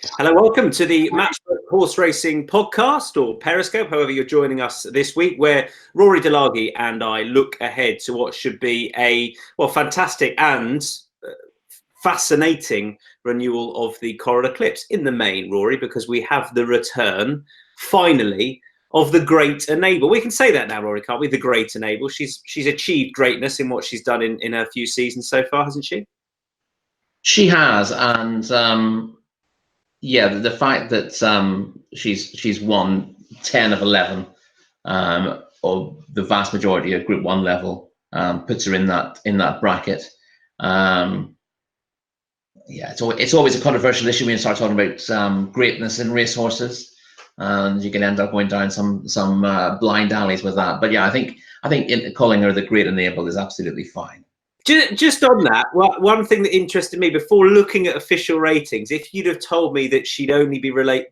Hello, welcome to the Matchbook Horse Racing Podcast, or Periscope, however you're joining us this week, where Rory Delargy and I look ahead to what should be a fantastic and fascinating renewal of the Coral Eclipse in the main, Rory, because we have the return, finally, of the great Enable. We can say that now, Rory, can't we? The great Enable. She's achieved greatness in what she's done in her few seasons so far, hasn't she? She has, and yeah, the fact that she's won 10 of 11, or the vast majority of Group 1 level, puts her in that bracket. Yeah, it's always a controversial issue when you start talking about greatness in racehorses, and you can end up going down some blind alleys with that. But yeah, I think calling her the Great Enable is absolutely fine. Just on that, one thing that interested me before looking at official ratings, if you'd have told me that she'd only be rated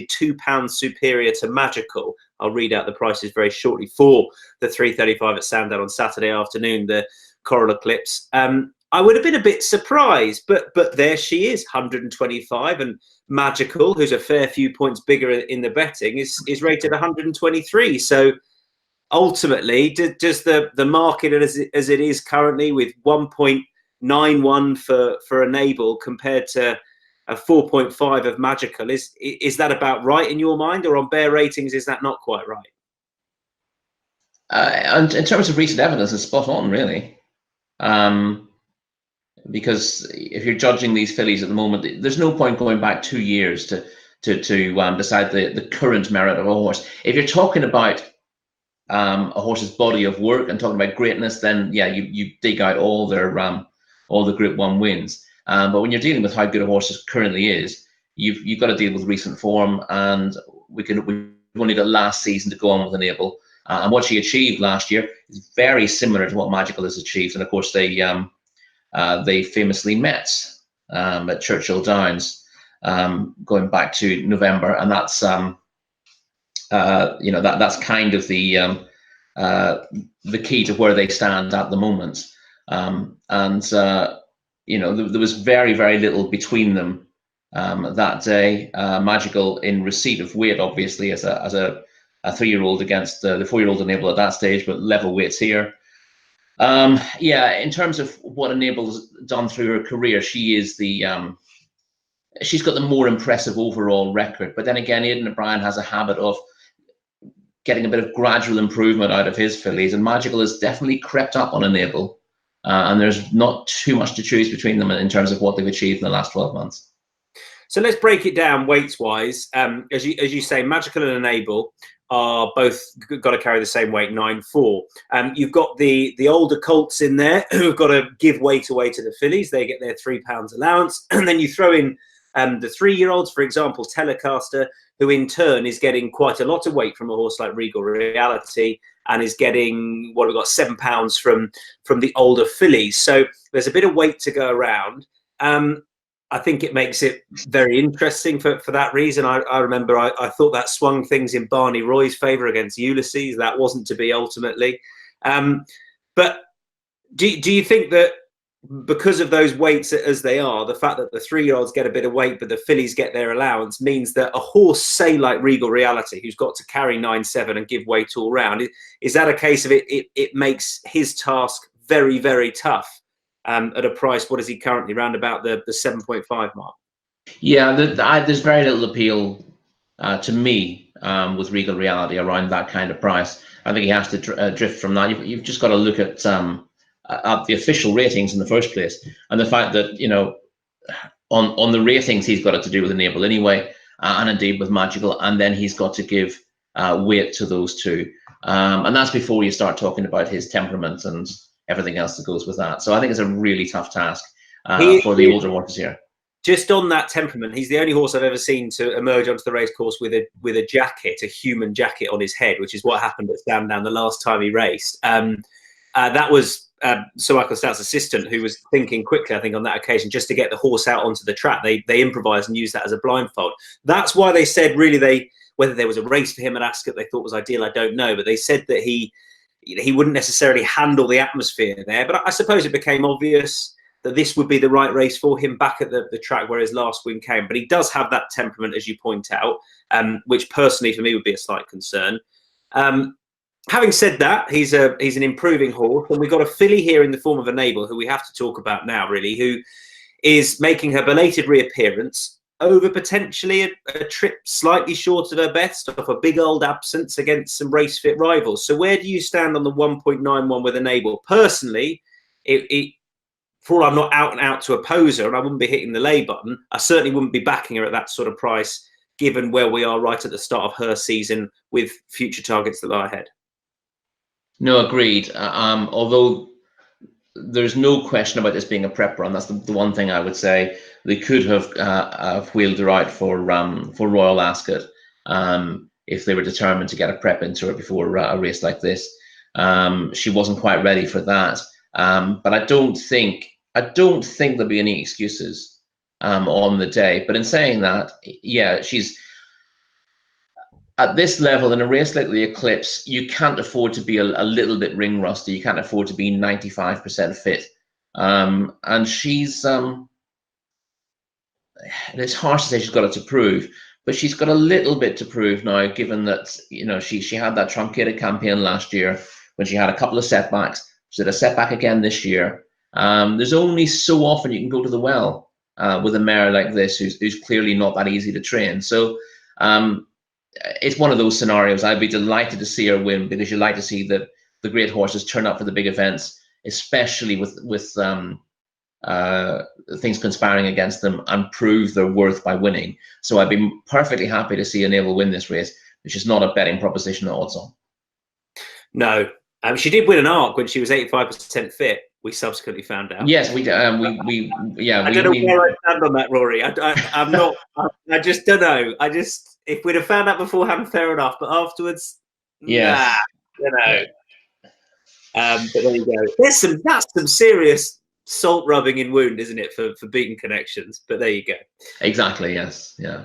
£2 superior to Magical, I'll read out the prices very shortly for the 3:35 at Sandown on Saturday afternoon, the Coral Eclipse. I would have been a bit surprised, but there she is, 125, and Magical, who's a fair few points bigger in the betting, is rated 123. So ultimately, does the market as it is currently, with 1.91 for Enable compared to a 4.5 of Magical, is that about right in your mind, or on bare ratings is that not quite right? And in terms of recent evidence, it's spot on, really. Because if you're judging these fillies at the moment, there's no point going back 2 years to decide the current merit of a horse. If you're talking about a horse's body of work and talking about greatness, then yeah, you dig out all the Group 1 wins. But when you're dealing with how good a horse currently is, you've got to deal with recent form, and we've only got last season to go on with Enable. And what she achieved last year is very similar to what Magical has achieved. And of course, they famously met at Churchill Downs, going back to November, and that's that's kind of the key to where they stand at the moment. There was very, very little between them that day. Magical in receipt of weight, obviously, as a 3-year-old against the 4-year-old Enable at that stage, but level weights here. Yeah, in terms of what Enable's done through her career, she's got the more impressive overall record. But then again, Aidan O'Brien has a habit of getting a bit of gradual improvement out of his fillies, and Magical has definitely crept up on Enable, and there's not too much to choose between them in terms of what they've achieved in the last 12 months. So let's break it down weights-wise. As you say, Magical and Enable are both got to carry the same weight, 9.4. You've got the older colts in there who've got to give weight away to the fillies. They get their £3 allowance, and then you throw in the 3-year-olds, for example, Telecaster, who in turn is getting quite a lot of weight from a horse like Regal Reality, and is getting what we've got, £7 from the older fillies. So there's a bit of weight to go around. I think it makes it very interesting for that reason. I remember I thought that swung things in Barney Roy's favour against Ulysses. That wasn't to be ultimately. But do you think that because of those weights as they are, the fact that the 3-year-olds get a bit of weight but the fillies get their allowance, means that a horse, say like Regal Reality, who's got to carry 9.7 and give weight all round, is that a case of it makes his task very, very tough at a price? What is he currently, around about the 7.5 mark? Yeah, there's very little appeal to me with Regal Reality around that kind of price. I think he has to drift from that. You've just got to look at the official ratings in the first place, and the fact that on the ratings he's got it to do with Enable anyway, and indeed with Magical, and then he's got to give weight to those two, and that's before you start talking about his temperament and everything else that goes with that. So I think it's a really tough task for the older horses here. Just on that temperament, he's the only horse I've ever seen to emerge onto the racecourse with a jacket, a human jacket on his head, which is what happened at Sandown the last time he raced. That was Sir Michael Stout's assistant, who was thinking quickly, I think, on that occasion, just to get the horse out onto the track. They improvised and used that as a blindfold. That's why they said, really, whether there was a race for him at Ascot they thought was ideal, I don't know. But they said that he wouldn't necessarily handle the atmosphere there. But I suppose it became obvious that this would be the right race for him back at the track where his last win came. But he does have that temperament, as you point out, which personally for me would be a slight concern. Having said that, he's an improving horse, and we've got a filly here in the form of Enable, who we have to talk about now, really, who is making her belated reappearance over potentially a trip slightly short of her best off a big old absence against some race fit rivals. So where do you stand on the 1.91 with Enable? Personally, for all I'm not out and out to oppose her, and I wouldn't be hitting the lay button, I certainly wouldn't be backing her at that sort of price, given where we are right at the start of her season with future targets that lie ahead. No, agreed. Although there's no question about this being a prep run, that's the one thing I would say. They could have wheeled her out for Royal Ascot if they were determined to get a prep into her before a race like this. She wasn't quite ready for that. But I don't think there'll be any excuses on the day. But in saying that, yeah, she's at this level in a race like the Eclipse. You can't afford to be a little bit ring rusty. You can't afford to be 95% fit. And she's it's harsh to say she's got it to prove, but she's got a little bit to prove now, given that, you know, she had that truncated campaign last year when she had a couple of setbacks. She had a setback again this year. There's only so often you can go to the well with a mare like this, who's clearly not that easy to train. So it's one of those scenarios. I'd be delighted to see her win, because you like to see the great horses turn up for the big events, especially with things conspiring against them, and prove their worth by winning. So I'd be perfectly happy to see Enable win this race, which is not a betting proposition at odds on. No, she did win an ARC when she was 85% fit. We subsequently found out. Yes, we yeah. I don't know where I stand on that, Rory. I'm not. I just don't know. If we'd have found out beforehand, fair enough. But afterwards, yes, nah, you know. Yeah. But there you go. That's some serious salt rubbing in wound, isn't it, for beaten connections? But there you go. Exactly. Yes. Yeah.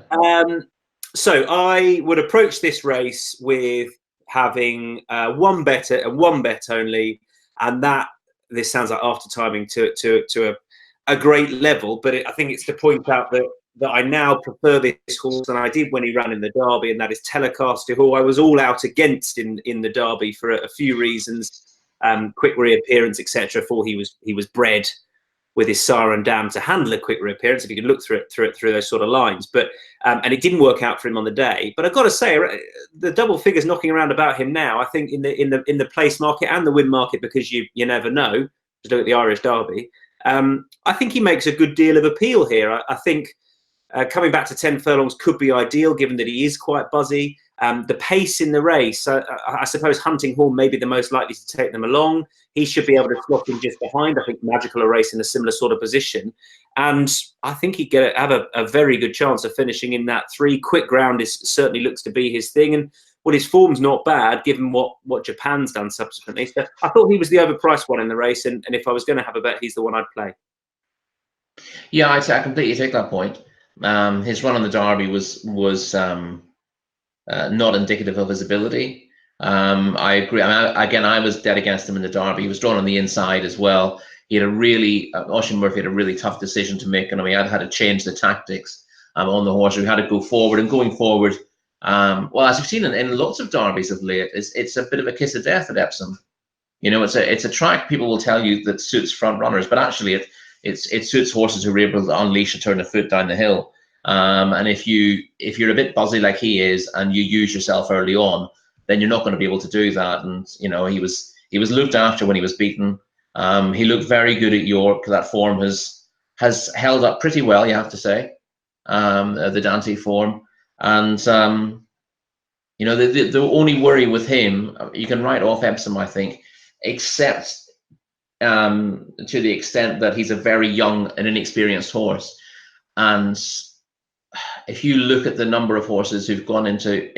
So I would approach this race with having one bet and one bet only, and this sounds like after timing to a great level, but I think it's to point out that I now prefer this horse than I did when he ran in the Derby, and that is Telecaster, who I was all out against in the Derby for a few reasons, quick reappearance, etc. For he was bred with his siren dam to handle a quick reappearance, if you can look through those sort of lines. But and it didn't work out for him on the day. But I've got to say, the double figures knocking around about him now, I think in the place market and the win market, because you never know. Just look at the Irish Derby. I think he makes a good deal of appeal here. I think coming back to 10 furlongs could be ideal, given that he is quite buzzy. The pace in the race, I suppose Hunting Horn may be the most likely to take them along. He should be able to slot in just behind. I think Magical a race in a similar sort of position. And I think he'd have a very good chance of finishing in that 3. Quick ground certainly looks to be his thing. And his form's not bad, given what Japan's done subsequently. So I thought he was the overpriced one in the race. And if I was going to have a bet, he's the one I'd play. Yeah, I completely take that point. His run on the Derby was not indicative of his ability. I agree. I was dead against him in the Derby. He was drawn on the inside as well. He had Oisin Murphy had a really tough decision to make, and he had to change the tactics on the horse. We had to go forward, and going forward, well, as we've seen in lots of Derbies of late, it's a bit of a kiss of death at Epsom. You know, it's a track people will tell you that suits front runners, but actually it suits horses who are able to unleash and turn a foot down the hill. And if you're a bit buzzy like he is, and you use yourself early on, then you're not going to be able to do that. And you know, he was looked after when he was beaten. He looked very good at York. That form has held up pretty well, you have to say. The Dante form, and you know, the only worry with him, you can write off Epsom, I think, except to the extent that he's a very young and inexperienced horse. And if you look at the number of horses who've gone into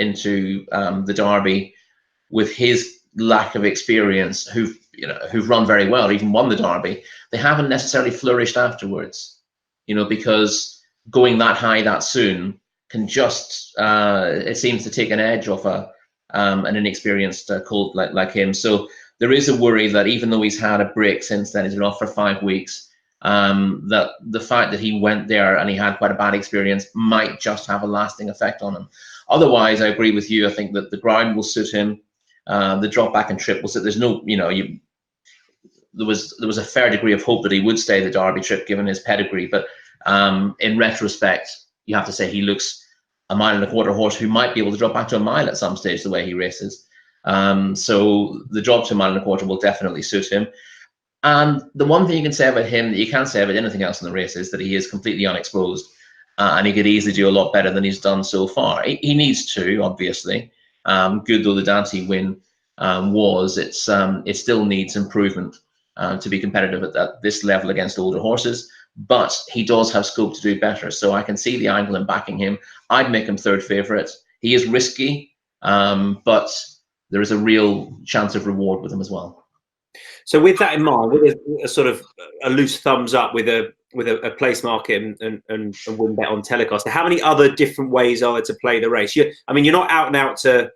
the Derby with his lack of experience, who've run very well, even won the Derby, they haven't necessarily flourished afterwards. You know, because going that high that soon can just it seems to take an edge off an inexperienced colt like him. So there is a worry that even though he's had a break since then, he's been off for 5 weeks, that the fact that he went there and he had quite a bad experience might just have a lasting effect on him. Otherwise, I agree with you. I think that the ground will suit him. The drop back and trip will suit. There's no, there was a fair degree of hope that he would stay the Derby trip given his pedigree, but in retrospect, you have to say he looks a 1.25 mile horse who might be able to drop back to a mile at some stage the way he races. So the drop to 1.25 miles will definitely suit him. And the one thing you can say about him that you can't say about anything else in the race is that he is completely unexposed, and he could easily do a lot better than he's done so far. He needs to, obviously. Good though the Dante win was, it still needs improvement to be competitive at this level against older horses. But he does have scope to do better. So I can see the angle in backing him. I'd make him third favourite. He is risky, but there is a real chance of reward with him as well. So with that in mind, with a sort of a loose thumbs up with a place market and win bet on telecast, how many other different ways are there to play the race? You're not out and out to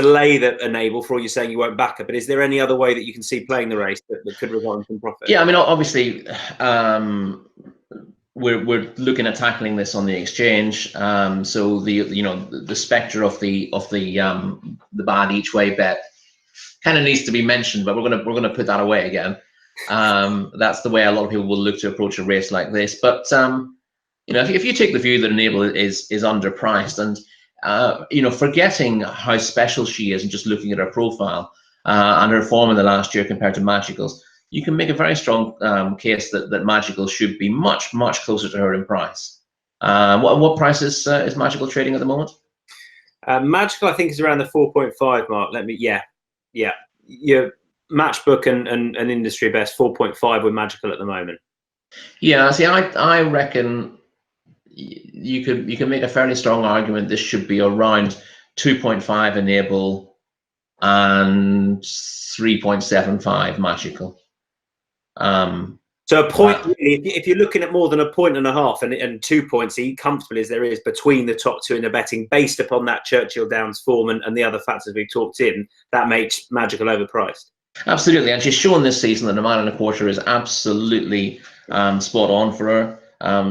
lay the enable for all you're saying you won't back it, but is there any other way that you can see playing the race that could result in some profit? Yeah, I mean, obviously, we're looking at tackling this on the exchange. So the spectre of the bad each way bet kind of needs to be mentioned, but we're gonna put that away again. That's the way a lot of people will look to approach a race like this. But if you take the view that Enable is underpriced, and forgetting how special she is and just looking at her profile and her form in the last year compared to Magical's, you can make a very strong case that Magical should be much closer to her in price. What price is Magical trading at the moment? Magical, I think, is around the 4.5 mark. Yeah. Your Matchbook and industry best 4.5 with Magical at the moment. Yeah, see, I reckon you can make a fairly strong argument this should be around 2.5 Enable and 3.75 Magical. So a point, really, if you're looking at more than 1.5 points and 2 points, comfortable as there is between the top two in the betting, based upon that Churchill Downs form and the other factors we've talked in, that makes Magical overpriced. Absolutely, and she's shown this season that 1.25 miles is absolutely spot on for her.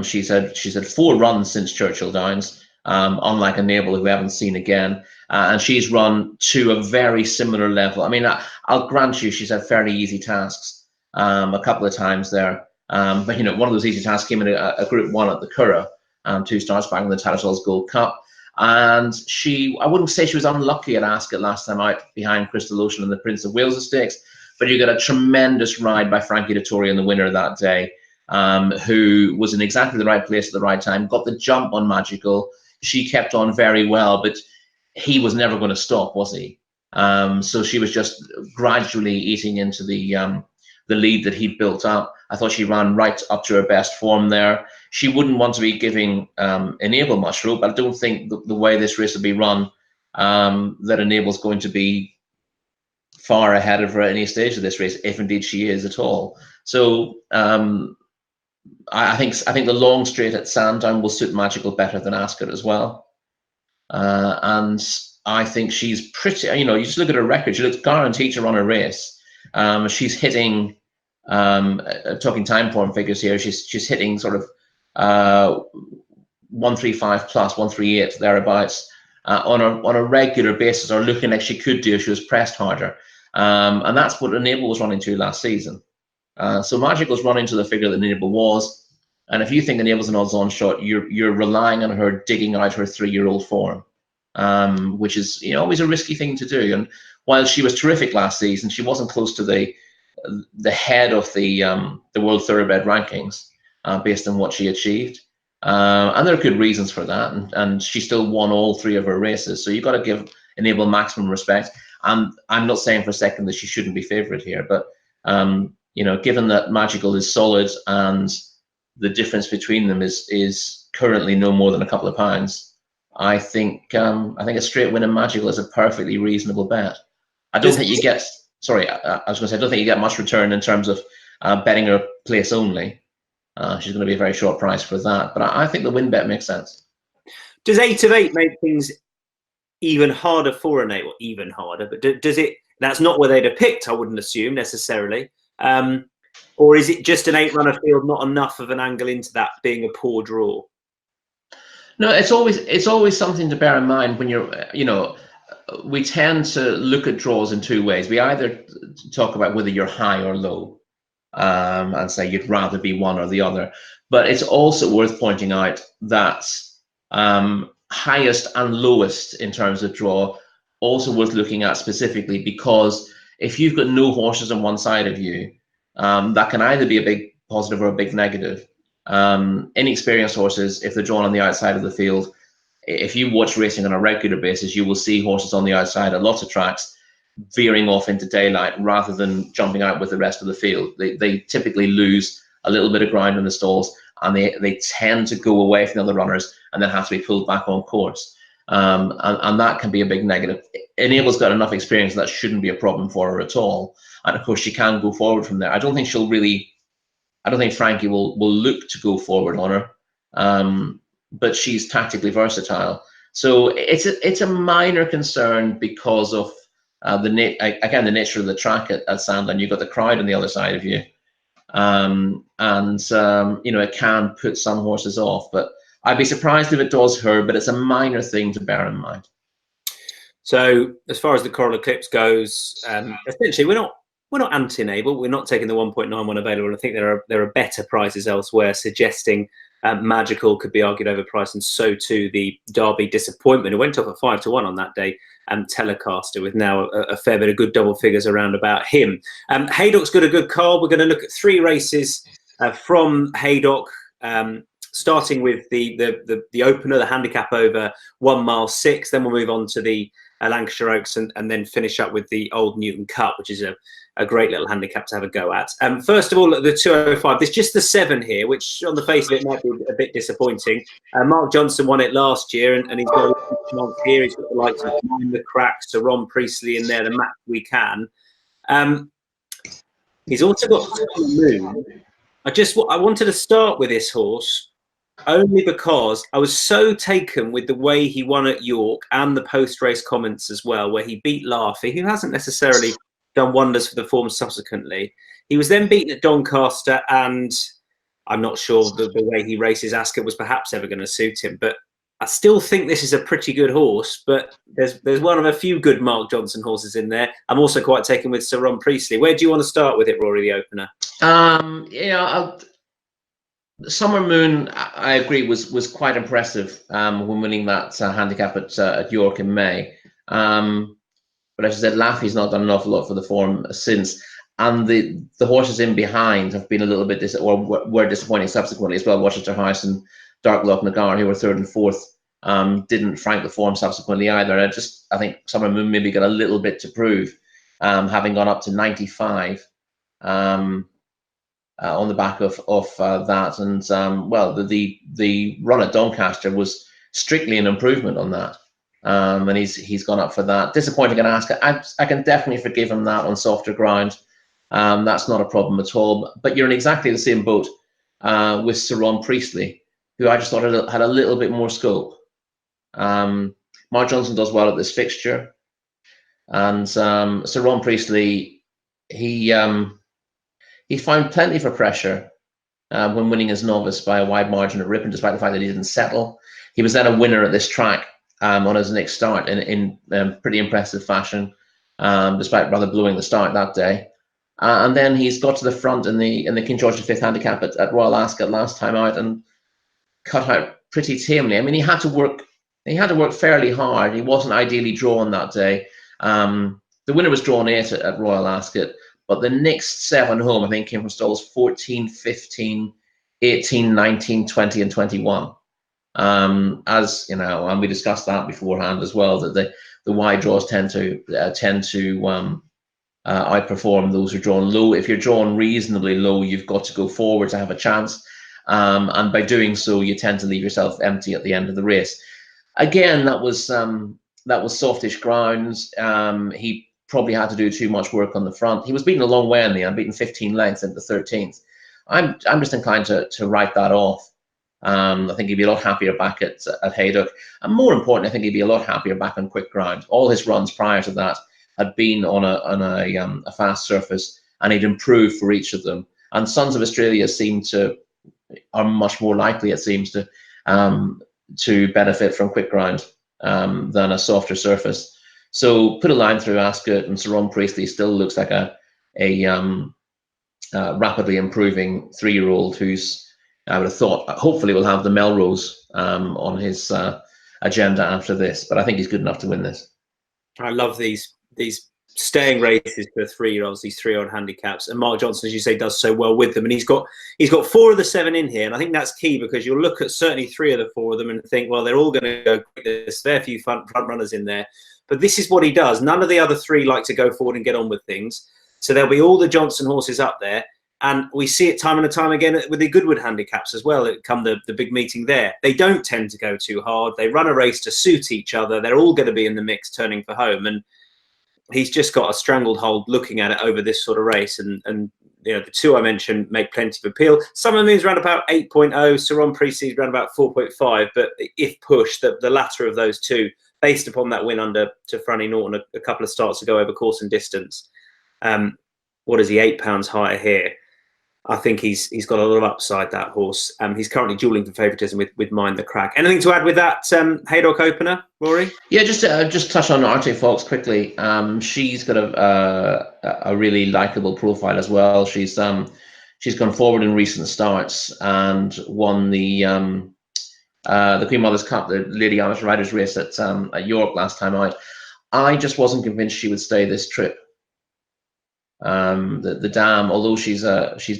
She's had 4 runs since Churchill Downs, unlike Enable, who we haven't seen again, and she's run to a very similar level. I mean, I'll grant you she's had fairly easy tasks a couple of times there, but one of those easy tasks came in a Group 1 at the Curragh, 2 starts back in the Tattersalls Gold Cup. And I wouldn't say she was unlucky at Ascot last time out behind Crystal Ocean and the Prince of Wales Stakes, but you got a tremendous ride by Frankie Dettori in the winner that day, who was in exactly the right place at the right time, got the jump on Magical. She kept on very well, but he was never going to stop, was he? So she was just gradually eating into the lead that he'd built up. I thought she ran right up to her best form there. She wouldn't want to be giving Enable much rope, but I don't think the way this race will be run, that Enable's going to be far ahead of her at any stage of this race, if indeed she is at all. So I think the long straight at Sandown will suit Magical better than Ascot as well. And I think she's pretty, you just look at her record, she looks guaranteed to run a race. She's hitting, talking time form figures here, she's hitting sort of 135 plus, 138 thereabouts on a regular basis, or looking like she could do if she was pressed harder. And that's what Enable was running to last season. So Magical's running to the figure that Enable was, and if you think Enable's an odds-on shot, you're relying on her digging out her 3-year-old form, which is always a risky thing to do. And while she was terrific last season, she wasn't close to the head of the World Thoroughbred rankings based on what she achieved. And there are good reasons for that, and she still won all 3 of her races. So you've got to give Enable maximum respect. And I'm not saying for a second that she shouldn't be favourite here, but given that Magical is solid and the difference between them is currently no more than a couple of pounds, I think a straight win in Magical is a perfectly reasonable bet. I don't think you get. Sorry, I was going to say I don't think you get much return in terms of betting her place only. She's going to be a very short price for that, but I think the win bet makes sense. Does 8 of 8 make things even harder for Enable? Even harder, but does it? That's not where they'd have picked, I wouldn't assume necessarily. Or is it just an 8-runner field, not enough of an angle into that being a poor draw? No, it's always something to bear in mind when you're, we tend to look at draws in two ways. We either talk about whether you're high or low, and say you'd rather be one or the other. But it's also worth pointing out that highest and lowest in terms of draw also worth looking at specifically, because if you've got no horses on one side of you, that can either be a big positive or a big negative. Inexperienced horses, if they're drawn on the outside of the field, if you watch racing on a regular basis, you will see horses on the outside at lots of tracks veering off into daylight rather than jumping out with the rest of the field. They typically lose a little bit of ground in the stalls, and they tend to go away from the other runners and then have to be pulled back on course. And that can be a big negative. Enable's got enough experience that shouldn't be a problem for her at all. And of course, she can go forward from there. I don't think Frankie will look to go forward on her, but she's tactically versatile. So it's a minor concern because of the nature of the track at Sandown. You've got the crowd on the other side of you, it can put some horses off. But I'd be surprised if it does her. But it's a minor thing to bear in mind. So as far as the Coral Eclipse goes, essentially we're not anti-Enable. We're not taking the 1.91 available. I think there are better prices elsewhere, suggesting Magical could be argued overpriced, and so too the Derby Disappointment. It went off at 5-1 on that day, and Telecaster, with now a fair bit of good double figures around about him. Haydock's got a good card. We're going to look at 3 races from Haydock, starting with the opener, the handicap over 1 mile 6. Then we'll move on to the Lancashire Oaks, and then finish up with the Old Newton Cup, which is a great little handicap to have a go at. First of all, the 205, there's just the 7 here, which on the face of it might be a bit disappointing. Mark Johnson won it last year, and he's got a chance here. He's got the likes of Mind the Cracks, to Ron Priestley in there, the Match We Can. He's also got Moon. I wanted to start with this horse only because I was so taken with the way he won at York and the post-race comments as well, where he beat Laffey, who hasn't necessarily done wonders for the form subsequently. He was then beaten at Doncaster, and I'm not sure the way he races Ascot was perhaps ever going to suit him, but I still think this is a pretty good horse. But there's one of a few good Mark Johnson horses in there. I'm also quite taken with Sir Ron Priestley. Where do you want to start with it, Rory, the opener? Summer Moon, I agree, was quite impressive when winning that handicap at York in May. But as I said, Laffey's not done an awful lot for the form since, and the horses in behind have been a little bit were disappointing subsequently as well. Worcester House and Darklock Nagar, who were 3rd and 4th, didn't frank the form subsequently either. I think Summer Moon maybe got a little bit to prove, having gone up to 95. On the back of that, and the run at Doncaster was strictly an improvement on that, and he's gone up for that. Disappointing at Ascot. I can definitely forgive him that on softer ground. That's not a problem at all. But you're in exactly the same boat with Sir Ron Priestley, who I just thought had a little bit more scope. Mark Johnson does well at this fixture, and Sir Ron Priestley, he found plenty for pressure when winning as novice by a wide margin at Ripon, despite the fact that he didn't settle. He was then a winner at this track on his next start in pretty impressive fashion, despite rather blowing the start that day. And then he's got to the front in the King George V handicap at Royal Ascot last time out and cut out pretty tamely. I mean, he had to work fairly hard. He wasn't ideally drawn that day. The winner was drawn 8 at Royal Ascot. But the next 7 home, I think, came from stalls 14, 15, 18, 19, 20, and 21. As you know, and we discussed that beforehand as well, that the wide draws tend to outperform those who are drawn low. If you're drawn reasonably low, you've got to go forward to have a chance, and by doing so, you tend to leave yourself empty at the end of the race. Again, that was softish grounds. He probably had to do too much work on the front. He was beaten a long way in the end, beaten 15 lengths into 13th. I'm just inclined to write that off. I think he'd be a lot happier back at Haydock, and more importantly, I think he'd be a lot happier back on quick ground. All his runs prior to that had been on a fast surface, and he'd improved for each of them. And Sons of Australia are much more likely, it seems, to benefit from quick ground than a softer surface. So put a line through Ascot, and Sir Ron Priestley still looks like a rapidly improving 3-year-old who's, I would have thought, hopefully will have the Melrose on his agenda after this. But I think he's good enough to win this. I love these staying races for 3-year-olds, these 3-year-old handicaps, and Mark Johnson, as you say, does so well with them. And he's got 4 of the 7 in here, and I think that's key, because you'll look at certainly 3 of the 4 of them and think, well, they're all going to go quick. There's a fair few front runners in there, but this is what he does. None of the other 3 like to go forward and get on with things, so there'll be all the Johnson horses up there. And we see it time and time again with the Goodwood handicaps as well. It come the big meeting there. They don't tend to go too hard. They run a race to suit each other. They're all going to be in the mix turning for home. And he's just got a strangled hold looking at it over this sort of race. And the 2 I mentioned make plenty of appeal. Some of them is around about 8.0. Sir Ron Priestley's around about 4.5. But if pushed, the latter of those 2, based upon that win under to Franny Norton a couple of starts ago over course and distance. What is he, £8 higher here? I think he's got a lot of upside, that horse. He's currently duelling for favouritism with Mind the Crack. Anything to add with that Haydock opener, Rory? Yeah, just touch on Arte Fox quickly. She's got a really likable profile as well. She's gone forward in recent starts and won the Queen Mother's Cup, the Lady Amateur Riders race at York last time out. I just wasn't convinced she would stay this trip. The dam, although she's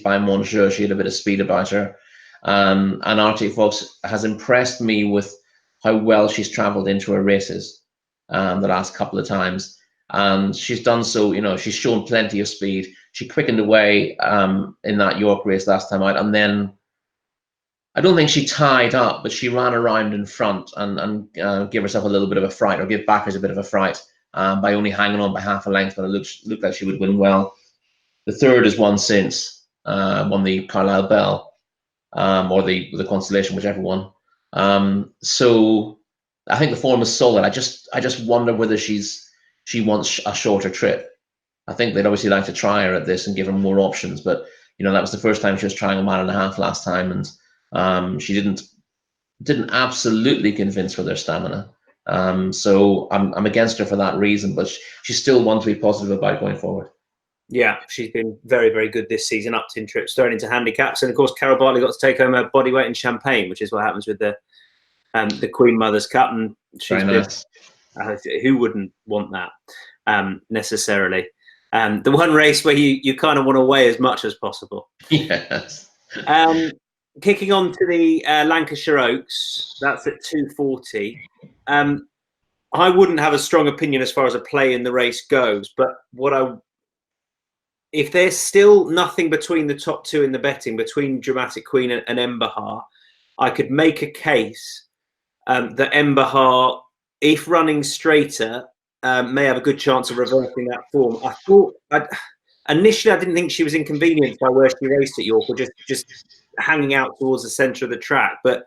by Monsieur, she had a bit of speed about her, and Arte Fox has impressed me with how well she's travelled into her races the last couple of times, and she's done so. She's shown plenty of speed. She quickened away in that York race last time out, and then I don't think she tied up, but she ran around in front and gave herself a little bit of a fright, or gave backers a bit of a fright. By only hanging on by half a length, but it looked like she would win well. The third is won since, won the Carlisle Bell, or the Constellation, whichever one. So I think the form is solid. I just wonder whether she wants a shorter trip. I think they'd obviously like to try her at this and give her more options, but that was the first time she was trying 1.5 miles last time, and she didn't absolutely convince with her stamina. So I'm against her for that reason, but she's still one to be positive about going forward. Yeah, she's been very, very good this season, up 10 trips, thrown into handicaps. And of course, Carol Bartley got to take home her bodyweight in champagne, which is what happens with the Queen Mother's Cup. And she's very nice. Who wouldn't want that necessarily? The one race where you kind of want to weigh as much as possible. Yes. Kicking on to the Lancashire Oaks, that's at 240. I wouldn't have a strong opinion as far as a play in the race goes, but if there's still nothing between the top 2 in the betting, between Dramatic Queen and Embahar, I could make a case that Embahar, if running straighter, may have a good chance of reversing that form. I thought initially I didn't think she was inconvenienced by where she raced at York, or just hanging out towards the centre of the track, but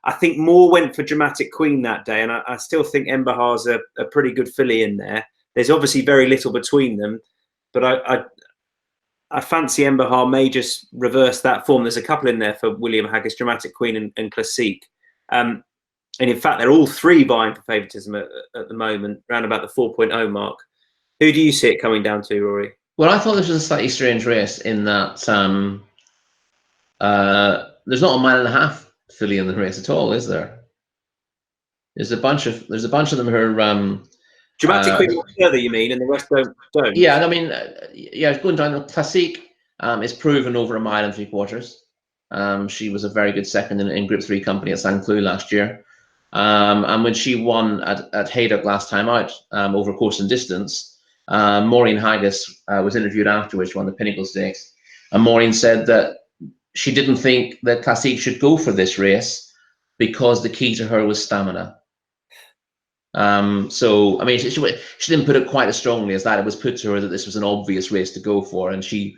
I think more went for Dramatic Queen that day, and I still think Embahar's a pretty good filly in there. There's obviously very little between them, but I fancy Embahar may just reverse that form. There's a couple in there for William Haggis, Dramatic Queen and Classique. And in fact, they're all 3 vying for favouritism at the moment, around about the 4.0 mark. Who do you see it coming down to, Rory? Well, I thought this was a slightly strange race in that there's not 1.5 miles filly in the race at all, is there? There's a bunch of them who are Dramatic Queen further, you mean, and the rest don't? Yeah, I mean, going down. The Classique is proven over 1 mile and 3/4. She was a very good second in Group 3 company at St. Cloud last year. And when she won at Haydock last time out over course and distance, Maureen Haggis was interviewed afterwards. She won the Pinnacle Stakes, and Maureen said that she didn't think that Classique should go for this race because the key to her was stamina. So I mean, she didn't put it quite as strongly as that. It was put to her that this was an obvious race to go for, and she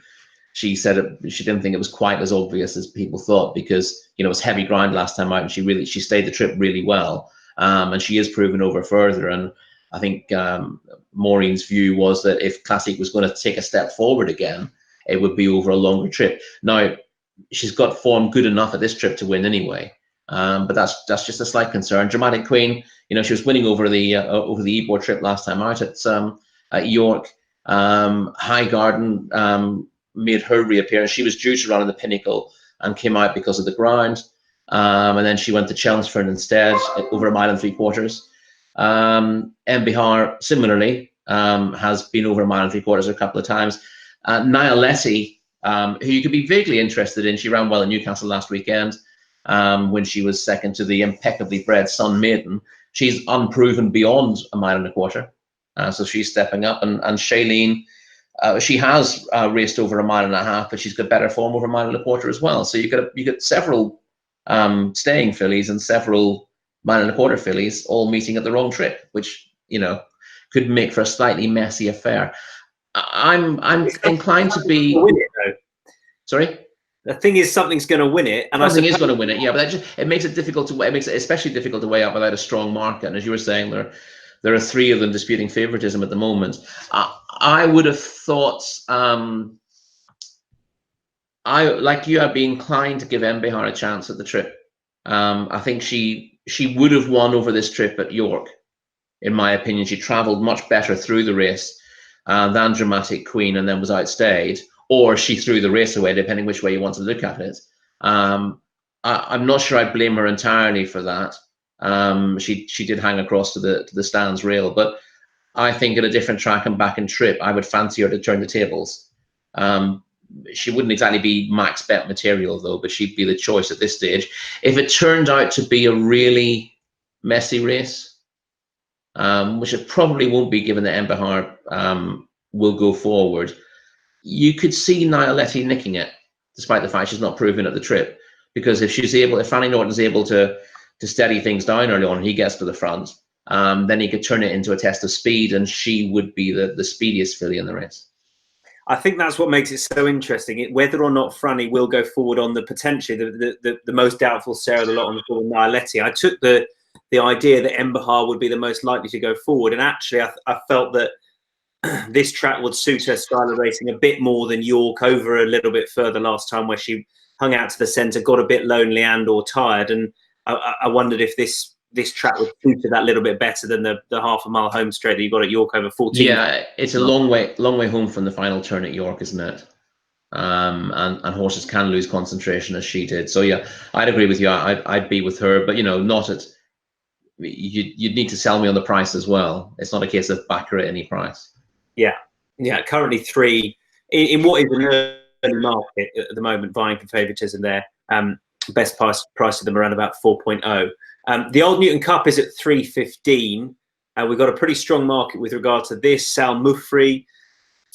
said she didn't think it was quite as obvious as people thought, because it was heavy ground last time out, and she stayed the trip really well, and she is proven over further. And I think Maureen's view was that if Classique was going to take a step forward again, it would be over a longer trip. Now, she's got form good enough at this trip to win anyway. But that's just a slight concern. Dramatic Queen, she was winning over the Ebor trip last time out at York. Highgarden made her reappearance. She was due to run in the Pinnacle and came out because of the ground. And then she went to Chelmsford instead, over 1 3/4 miles. Embihar similarly has been over 1 3/4 miles a couple of times. Nialetti, who you could be vaguely interested in, she ran well in Newcastle last weekend when she was second to the impeccably bred Sun Maiden. She's unproven beyond 1 1/4 miles, so she's stepping up. And Shailene, she has raced over 1.5 miles, but she's got better form over 1.25 miles as well. So you got several staying fillies and several 1.25 miles fillies all meeting at the wrong trip, which could make for a slightly messy affair. I'm inclined to be. Win it, though. Sorry. The thing is, something's going to win it, and something is going to win it. Yeah, but it makes it difficult to. It makes it especially difficult to weigh up without a strong market. And as you were saying, there are 3 of them disputing favoritism at the moment. I would have thought. Like you, I'd be inclined to give Embihar a chance at the trip. I think she would have won over this trip at York, in my opinion. She travelled much better through the race than Dramatic Queen, and then was outstayed, or she threw the race away, depending which way you want to look at it. I'm not sure I'd blame her entirely for that. She did hang across to the stands rail, but I think at a different track and back and trip, I would fancy her to turn the tables. She wouldn't exactly be max bet material though, but she'd be the choice at this stage. If it turned out to be a really messy race, which it probably won't be given that Embihar will go forward, you could see Nialetti nicking it, despite the fact she's not proven at the trip. Because if Fanny Norton's able to steady things down early on and he gets to the front, then he could turn it into a test of speed, and she would be the speediest filly in the race. I think that's what makes it so interesting. Whether or not Franny will go forward on the potentially the most doubtful Sarah the lot on the forward Nialetti. I took the idea that Embihar would be the most likely to go forward, and actually I felt that this track would suit her style of racing a bit more than York, over a little bit further last time, where she hung out to the centre, got a bit lonely and or tired, and I wondered if this track would suit her that little bit better than the 1/2 mile home straight that you got at York over 14. Yeah, it's a long way home from the final turn at York, isn't it? And horses can lose concentration as she did. So yeah, I'd agree with you. I'd be with her, but not at. You'd need to sell me on the price as well. It's not a case of back her at any price. Yeah. Currently 3 in what is an early market at the moment, vying for favouritism there. Best price of them around about 4.0. The Old Newton Cup is at 3.15. We've got a pretty strong market with regard to this. Sal Muffrey,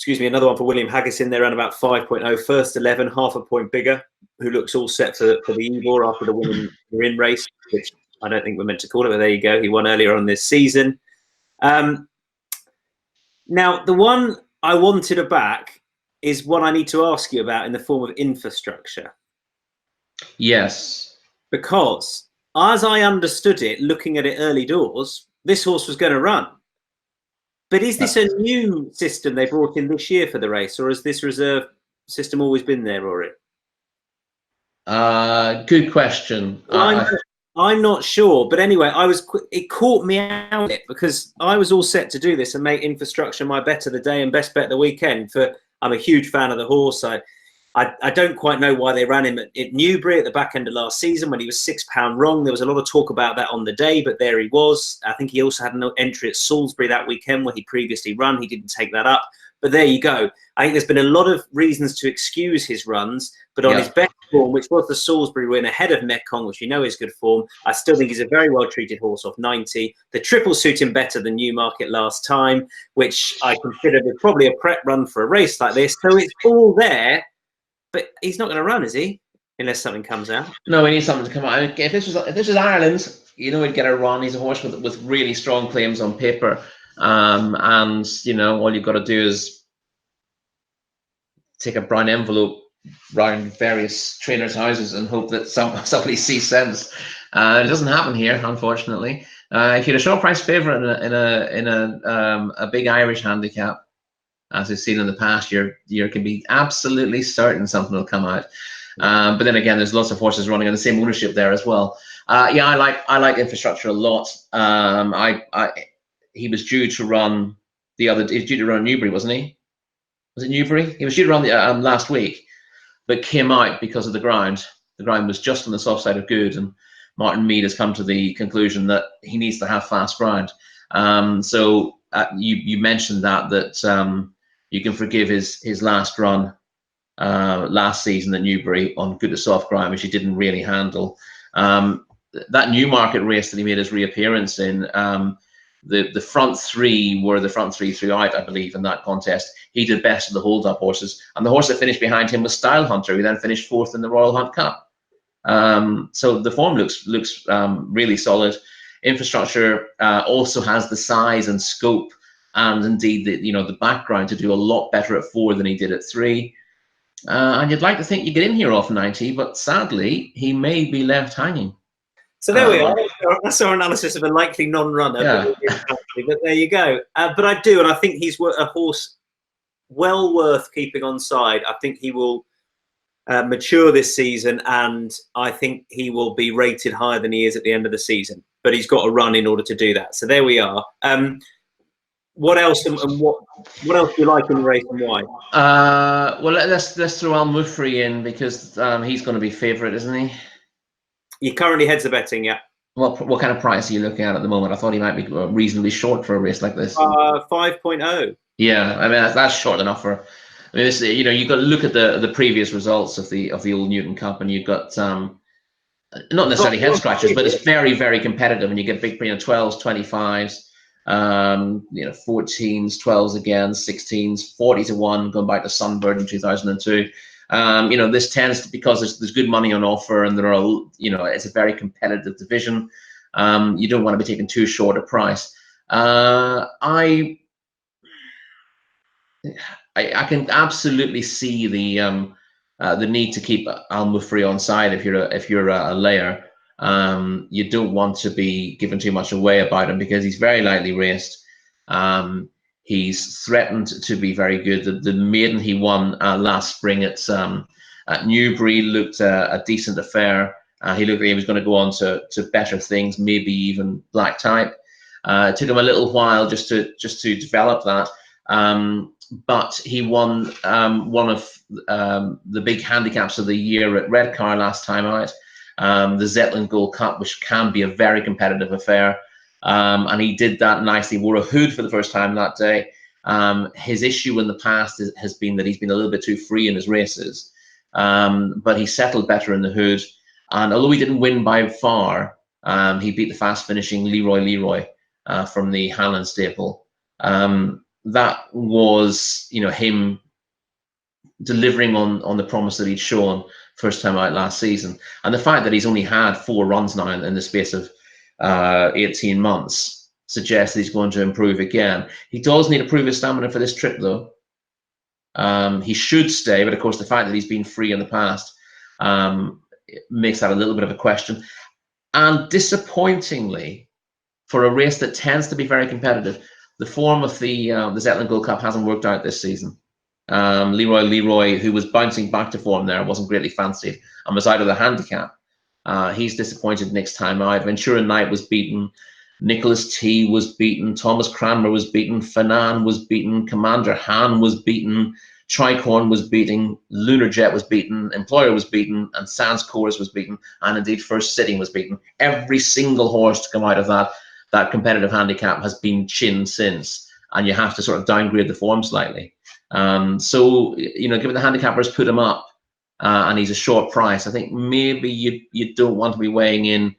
another one for William Haggis in there around about 5.0. First 11, 0.5 point bigger, who looks all set for the Ebor after the win race, which I don't think we're meant to call it, but there you go. He won earlier on this season. Now, the one I wanted to back is one I need to ask you about in the form of infrastructure. Yes. Because, as I understood it, looking at it early doors, this horse was going to run. But is this a new system they brought in this year for the race, or has this reserve system always been there, Rory? Good question. I'm not sure, but anyway, it caught me out because I was all set to do this and make infrastructure my bet of the day and best bet of the weekend. I'm a huge fan of the horse. I don't quite know why they ran him at Newbury at the back end of last season when he was £6 wrong. There was a lot of talk about that on the day, but there he was. I think he also had an entry at Salisbury that weekend where he previously run. He didn't take that up, but there you go. I think there's been a lot of reasons to excuse his runs, but on his best form, which was the Salisbury win ahead of Mekong, which we know is good form, I still think he's a very well-treated horse off 90. The triple suit him better than Newmarket last time, which I consider was probably a prep run for a race like this. So it's all there. But he's not going to run, is he? Unless something comes out. No, we need something to come out. If this was Ireland, he'd get a run. He's a horse with really strong claims on paper, and all you've got to do is take a brown envelope round various trainers' houses and hope that somebody sees sense. It doesn't happen here, unfortunately. If you're a short price favourite in a big Irish handicap, as we've seen in the past, you can be absolutely certain something will come out. But then again, there's lots of horses running on the same ownership there as well. Yeah, I like Infrastructure a lot. He was due to run he was due to run Newbury, wasn't he? Was it Newbury? He was due to run the, last week, but came out because of the ground. The ground was just on the soft side of good, and Martin Mead has come to the conclusion that he needs to have fast ground. So you mentioned that you can forgive his last run last season at Newbury on good to soft ground, which he didn't really handle. That Newmarket race that he made his reappearance in, the front three were the front three throughout, I believe, in that contest. He did best of the hold-up horses, and the horse that finished behind him was Style Hunter, who then finished fourth in the Royal Hunt Cup. So the form looks really solid. Infrastructure also has the size and scope, and indeed the background to do a lot better at 4 than he did at 3. And you'd like to think you get in here off 90, but sadly, he may be left hanging. So there we are. That's our analysis of a likely non-runner. Yeah. But there you go. But I do, and I think he's a horse well worth keeping on side. I think he will mature this season, and I think he will be rated higher than he is at the end of the season. But he's got to run in order to do that. So there we are. What else and what else do you like in the race and why? Well, let's throw Al Mufri in, because he's going to be favourite, isn't he? He currently heads the betting, yeah. What kind of price are you looking at the moment? I thought he might be reasonably short for a race like this. 5.0. Yeah, I mean that's short enough for. I mean, this, you've got to look at the previous results of the Old Newton Cup, and you've got not necessarily head scratchers, but it's very, very competitive, and you get big 12s, 25s, 14s, 12s again, 16s, 40 to 1, going back to Sunbird in 2002. This tends to, because there's good money on offer, and there are, it's a very competitive division. You don't want to be taking too short a price. I can absolutely see the need to keep Al Mufri on side if you're a layer. You don't want to be giving too much away about him, because he's very lightly raced. He's threatened to be very good. The maiden he won last spring at Newbury looked a decent affair. He looked like he was going to go on to better things, maybe even black type. It took him a little while just to develop that. But he won one of the big handicaps of the year at Redcar last time out, the Zetland Gold Cup, which can be a very competitive affair. And he did that nicely, wore a hood for the first time that day. His issue in the past has been that he's been a little bit too free in his races, but he settled better in the hood. And although he didn't win by far, he beat the fast-finishing Leroy from the Hanlon stable. That was, him delivering on the promise that he'd shown first time out last season. And the fact that he's only had 4 runs now in the space of 18 months suggests that he's going to improve again. He does need to prove his stamina for this trip, though. He should stay, but of course the fact that he's been free in the past makes that a little bit of a question. And disappointingly, for a race that tends to be very competitive, the form of the Zetland Gold Cup hasn't worked out this season. Leroy, who was bouncing back to form there, wasn't greatly fancied and was out of the handicap. He's disappointed next time out. Ventura Knight was beaten. Nicholas T was beaten. Thomas Cranmer was beaten. Fanan was beaten. Commander Han was beaten. Tricorn was beaten. Lunar Jet was beaten. Employer was beaten. And Sans Chorus was beaten. And indeed, First Sitting was beaten. Every single horse to come out of that competitive handicap has been chinned since. And you have to sort of downgrade the form slightly. So, given the handicappers put him up, and he's a short price, I think maybe you don't want to be weighing in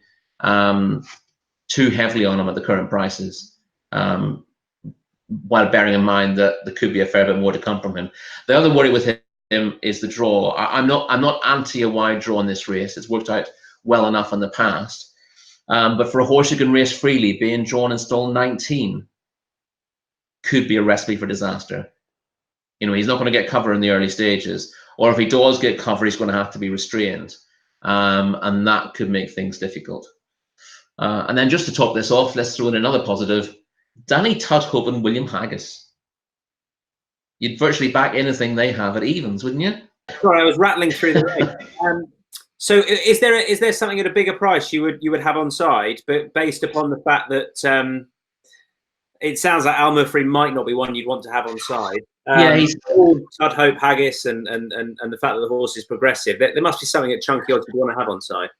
too heavily on him at the current prices, while bearing in mind that there could be a fair bit more to come from him. The other worry with him is the draw. I'm not anti a wide draw in this race. It's worked out well enough in the past. But for a horse who can race freely, being drawn in stall 19 could be a recipe for disaster. He's not going to get cover in the early stages, or if he does get cover, he's going to have to be restrained, and that could make things difficult. And then just to top this off, let's throw in another positive: Danny Tudhope and William Haggis. You'd virtually back anything they have at evens, wouldn't you? Sorry, I was rattling through the race. So is there something at a bigger price you would have on side, but based upon the fact that it sounds like Almurfree might not be one you'd want to have on side. Yeah, he's I'd hope Haggis and the fact that the horse is progressive. There must be something at chunky odds you'd want to have on side.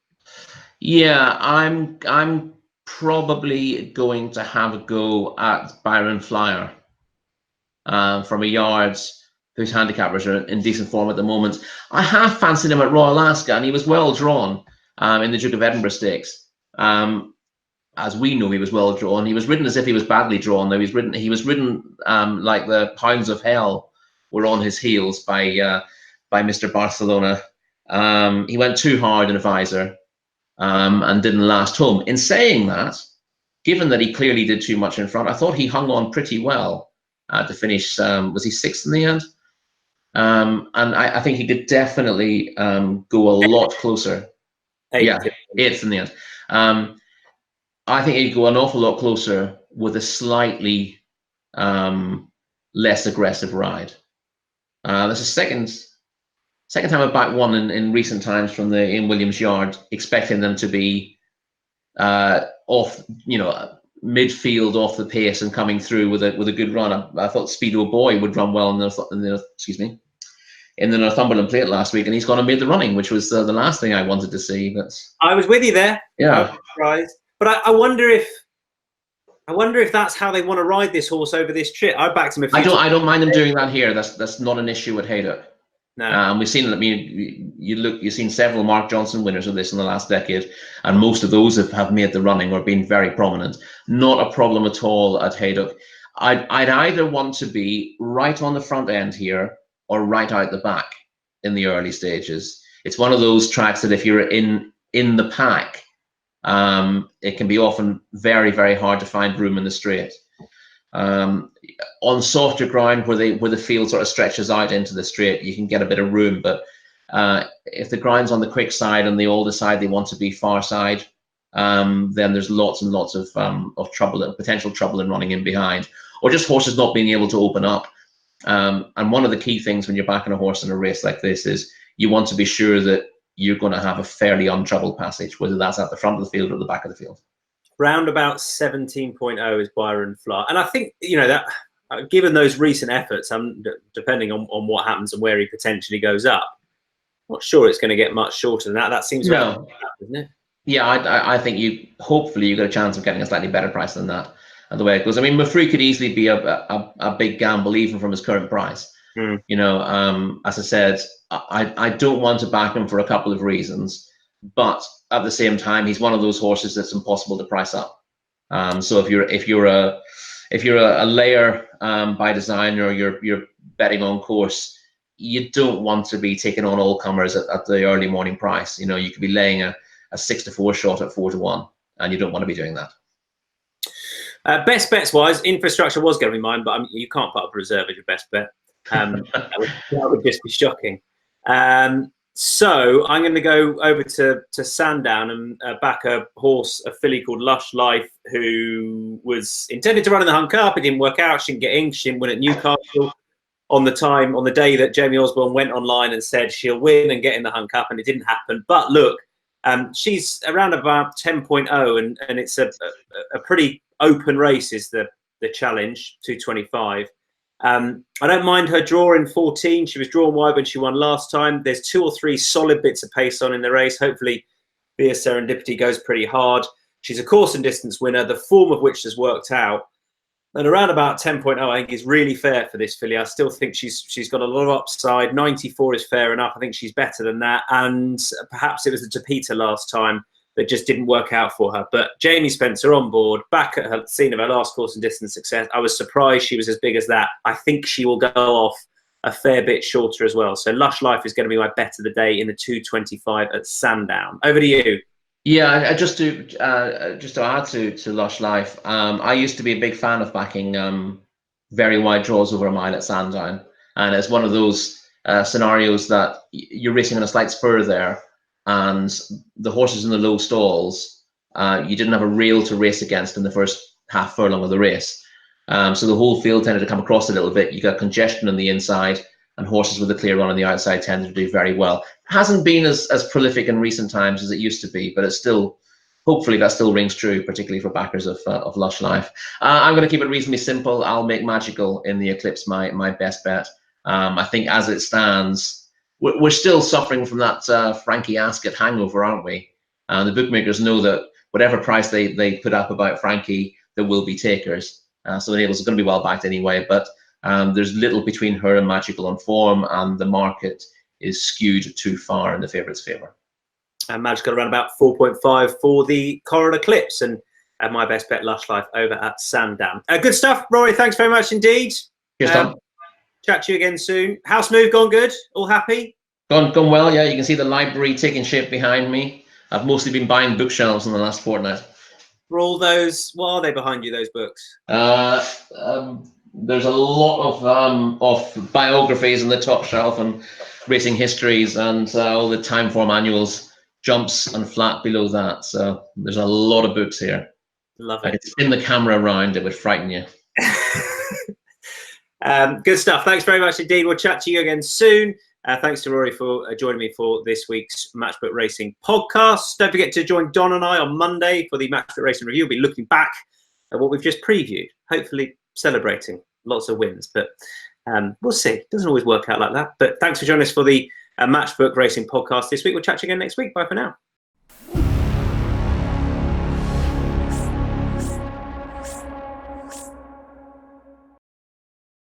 Yeah, I'm probably going to have a go at Byron Flyer from a yards whose handicappers are in decent form at the moment. I have fancied him at Royal Ascot, and he was well drawn in the Duke of Edinburgh Stakes. As we know, he was well drawn. He was ridden as if he was badly drawn, though. He was ridden like the hounds of hell were on his heels by Mr. Barcelona. He went too hard in a visor and didn't last home. In saying that, given that he clearly did too much in front, I thought he hung on pretty well to finish. Was he sixth in the end? And I think he could definitely go a lot closer. Eighth in the end. I think he'd go an awful lot closer with a slightly less aggressive ride. That's the second time I backed one in recent times from the Ian Williams yard, expecting them to be off, midfield, off the pace, and coming through with a good run. I thought Speedo Boy would run well in the Northumberland Plate last week, and he's gone and made the running, which was the last thing I wanted to see. But I was with you there. Yeah, I was surprised. But I wonder if that's how they want to ride this horse over this trip. I backed him a few. I don't mind them doing that here. That's not an issue at Haydock. No. We've seen. I mean, you've seen several Mark Johnson winners of this in the last decade, and most of those have made the running or been very prominent. Not a problem at all at Haydock. I'd either want to be right on the front end here or right out the back in the early stages. It's one of those tracks that if you're in the pack, it can be often very, very hard to find room in the straight. On softer ground where the field sort of stretches out into the straight, you can get a bit of room. But if the ground's on the quick side and they all decide they want to be far side, then there's lots and lots of trouble and potential trouble in running in behind, or just horses not being able to open up. And one of the key things when you're backing a horse in a race like this is you want to be sure that you're going to have a fairly untroubled passage, whether that's at the front of the field or the back of the field. Round about 17.0 is Byron Flyer. And I think, that given those recent efforts, depending on what happens and where he potentially goes up, I'm not sure it's going to get much shorter than that. That seems right, isn't it? Yeah, I think hopefully you got a chance of getting a slightly better price than that. And the way it goes, I mean, Mafree could easily be a big gamble even from his current price. As I said, I don't want to back him for a couple of reasons, but at the same time, he's one of those horses that's impossible to price up. So if you're a layer by design, or you're betting on course, you don't want to be taking on all comers at the early morning price. You could be laying a 6-4 shot at 4-1, and you don't want to be doing that. Best bets wise, Infrastructure was going to be mine, but you can't put up a reserve as your best bet. That would just be shocking. So I'm going to go over to Sandown and back a filly called Lush Life, who was intended to run in the Hunt Cup. It didn't work out. She didn't get in. She didn't win at Newcastle on the day that Jamie Osborne went online and said she'll win and get in the Hunt Cup, and it didn't happen. But look, she's around about 10.0, and it's a pretty open race is the challenge, 225. I don't mind her draw in 14. She was drawn wide when she won last time. There's 2 or 3 solid bits of pace on in the race. Hopefully, Via Serendipity goes pretty hard. She's a course and distance winner, the form of which has worked out. And around about 10.0, I think is really fair for this filly. I still think she's got a lot of upside. 94 is fair enough. I think she's better than that. And perhaps it was the Tapita last time that just didn't work out for her. But Jamie Spencer on board, back at her scene of her last course and distance success. I was surprised she was as big as that. I think she will go off a fair bit shorter as well. So Lush Life is going to be my bet of the day in the 225 at Sandown. Over to you. Yeah, just to add to Lush Life, I used to be a big fan of backing very wide draws over a mile at Sandown, and it's one of those scenarios that you're racing on a slight spur there, and the horses in the low stalls, you didn't have a rail to race against in the first half furlong of the race. So the whole field tended to come across a little bit. You got congestion on the inside, and horses with a clear run on the outside tended to do very well. Hasn't been as prolific in recent times as it used to be, but it's still, hopefully that still rings true, particularly for backers of Lush Life. I'm going to keep it reasonably simple. I'll make Magical in the Eclipse my best bet. I think as it stands, we're still suffering from that Frankie Ascot hangover, aren't we? The bookmakers know that whatever price they put up about Frankie, there will be takers. So the Enables is going to be well backed anyway, but there's little between her and Magical on form, and the market is skewed too far in the favourite's favour. And Magical around about 4.5 for the Coral Eclipse, and my best bet, Lush Life, over at Sandown. Good stuff, Rory. Thanks very much indeed. Cheers, Tom. Chat to you again soon. House move gone good? All happy? Gone well, yeah. You can see the library taking shape behind me. I've mostly been buying bookshelves in the last fortnight. For all those, what are they behind you, those books? There's a lot of biographies on the top shelf and racing histories, and all the Timeform annuals, jumps and flat below that. So there's a lot of books here. Love it. I could spin the camera around, it would frighten you. Good stuff. Thanks very much indeed. We'll chat to you again soon. Thanks to Rory for joining me for this week's Matchbook Racing podcast. Don't forget to join Don and I on Monday for the Matchbook Racing Review. We'll be looking back at what we've just previewed, hopefully celebrating lots of wins, but we'll see. It doesn't always work out like that. But thanks for joining us for the Matchbook Racing podcast this week. We'll chat to you again next week. Bye for now.